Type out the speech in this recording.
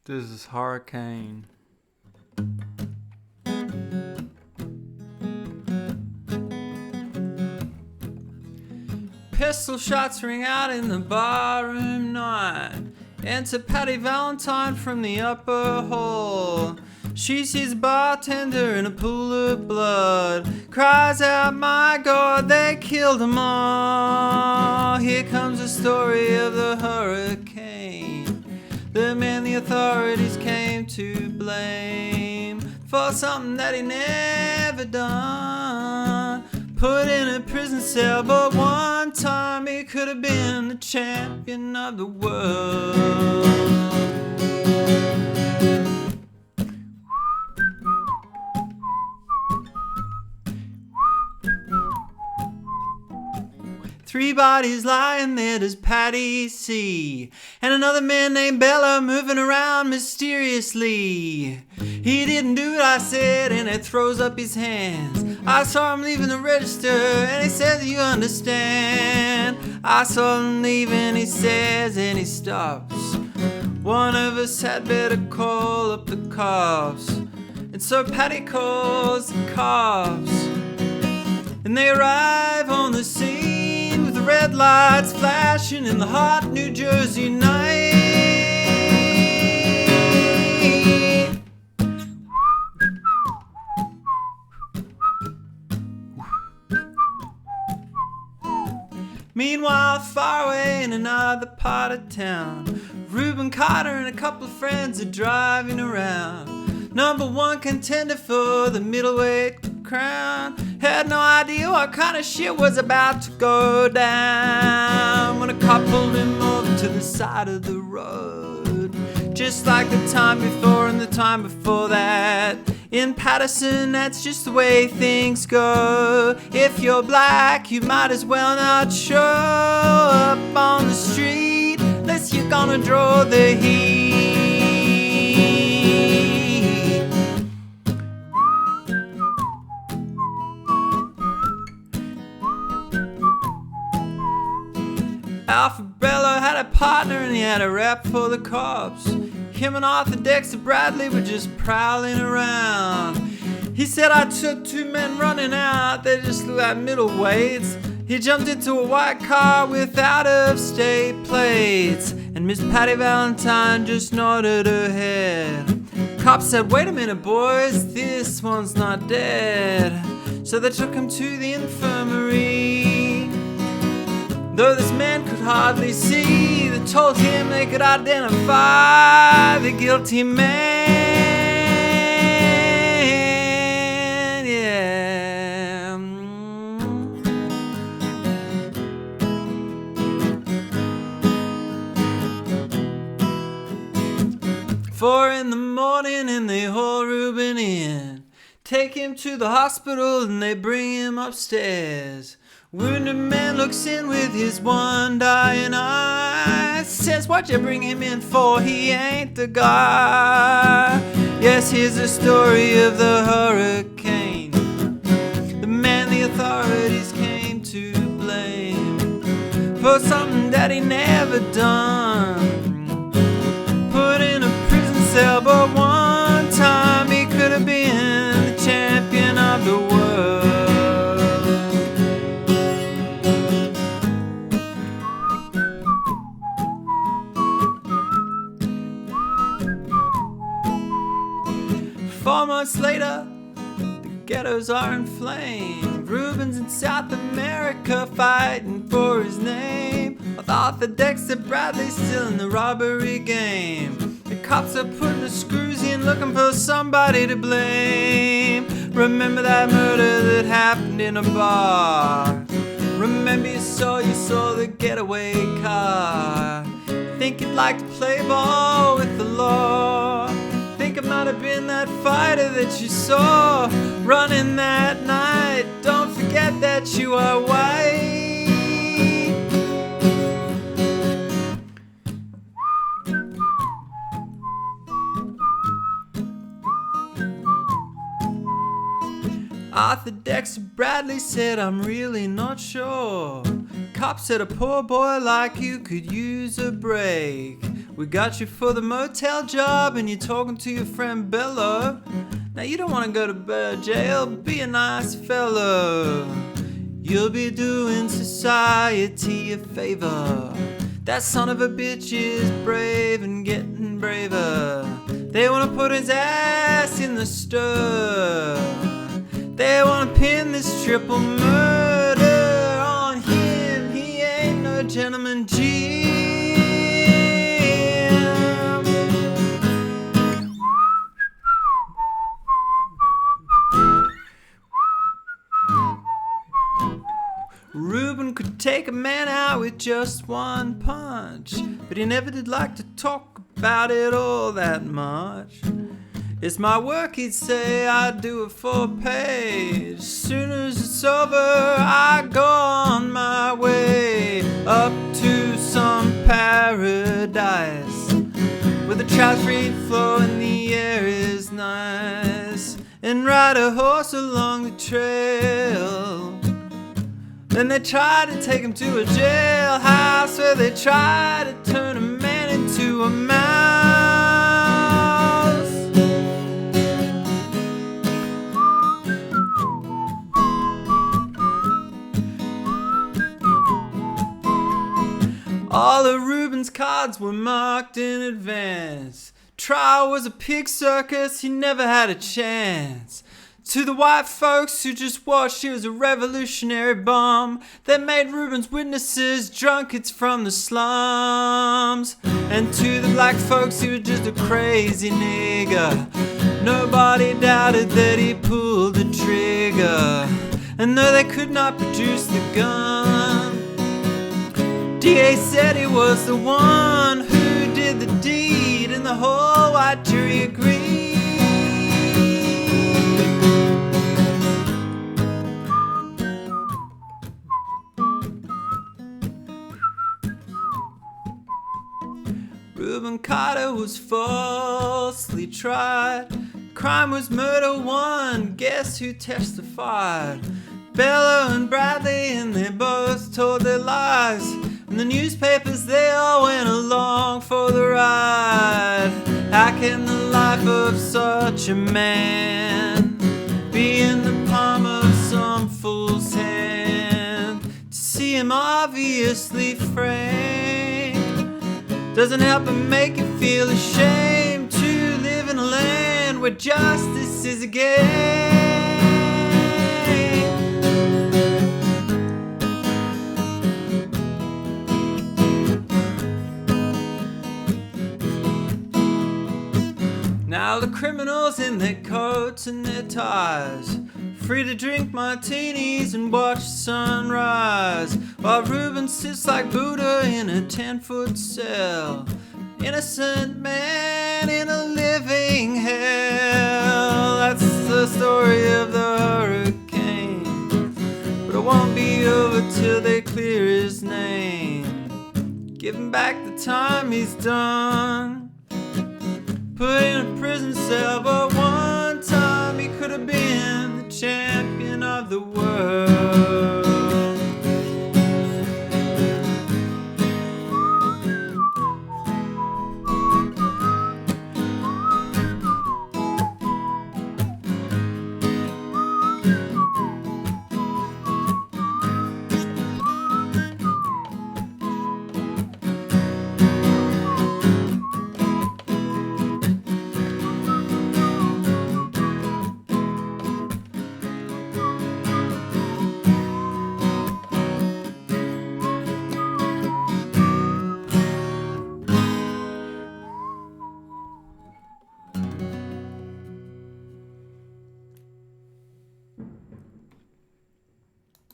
This is Hurricane. Pistol shots ring out in the barroom night. Enter Patty Valentine from the upper hall. She's his bartender in a pool of blood. Cries out, my God, they killed them all. Here comes the story of the hurricane. The man the authorities came to blame for something that he never done. Put in a prison cell, but one time he could have been the champion of the world. 3 bodies lying there does Patty see, and another man named Bella moving around mysteriously. He didn't do what I said, and he throws up his hands. I saw him leaving the register, and he says, you understand. I saw him leaving, he says, and he stops. One of us had better call up the cops. And so Patty calls the cops, and they arrive on the scene with the red lights flashing in the hot New Jersey night. Meanwhile, far away in another part of town, Reuben Carter and a couple of friends are driving around. Number 1 contender for the middleweight crown had no idea what kind of shit was about to go down when a cop pulled him over to the side of the road. Just like the time before and the time before that. In Patterson, that's just the way things go. If you're black, you might as well not show up on the street unless you're gonna draw the heat. Alfred Bello had a partner and he had a rap for the cops. Him and Arthur Dexter Bradley were just prowling around. He said, I took 2 men running out, they just looked like middleweights. He jumped into a white car with out-of-state plates, and Miss Patty Valentine just nodded her head. Cops said, wait a minute boys, this one's not dead. So they took him to the infirmary. Though this man could hardly see, they told him they could identify the guilty man, yeah. 4 in the morning and they haul Reuben in. Take him to the hospital and they bring him upstairs. Wounded man looks in with his one dying eye. Says, what you bring him in for? He ain't the guy. Yes, here's the story of the hurricane. The man the authorities came to blame for something that he never done. Put in a prison cell, but one time he could have been the champion of the world. Four months later, the ghettos are in flame. Reuben's in South America fighting for his name, with Arthur Dexter Bradley still in the robbery game. The cops are putting the screws in, looking for somebody to blame. Remember that murder that happened in a bar? Remember you saw the getaway car? Think you'd like to play ball with the law? Think it might have been that fighter that you saw running that night. Don't forget that you are white. Arthur Dexter Bradley said, I'm really not sure. Cop said, a poor boy like you could use a break. We got you for the motel job and you're talking to your friend Bello. Now you don't want to go to jail, be a nice fellow. You'll be doing society a favor. That son of a bitch is brave and getting braver. They want to put his ass in the stir. They want to pin this triple murder on him. He ain't no gentleman Jim. Reuben could take a man out with just one punch, but he never did like to talk about it all that much. It's my work, he'd say, I do it for pay. As soon as it's over, I go on my way up to some paradise where the trout free flow and the air is nice, and ride a horse along the trail. Then they try to take him to a jailhouse where they try to turn a man into a mouse. All of Reuben's cards were marked in advance. Trial was a pig circus, he never had a chance. To the white folks who just watched, he was a revolutionary bomb that made Reuben's witnesses drunkards from the slums. And to the black folks, he was just a crazy nigger. Nobody doubted that he pulled the trigger. And though they could not produce the gun, DA said he was the one who did the deed, and the whole white jury agreed. Reuben Carter was falsely tried. Crime was murder one. Guess who testified? Bello and Bradley, and they both told their lies. And the newspapers, they all went along for the ride. How can the life of such a man be in the palm of some fool's hand? To see him obviously framed doesn't help but make you feel ashamed to live in a land where justice is a game. Now the criminals in their coats and their ties, free to drink martinis and watch the sunrise, while Reuben sits like Buddha in a 10-foot cell. Innocent man in a living hell. That's the story of the hurricane, but it won't be over till they clear his name. Give him back the time he's done.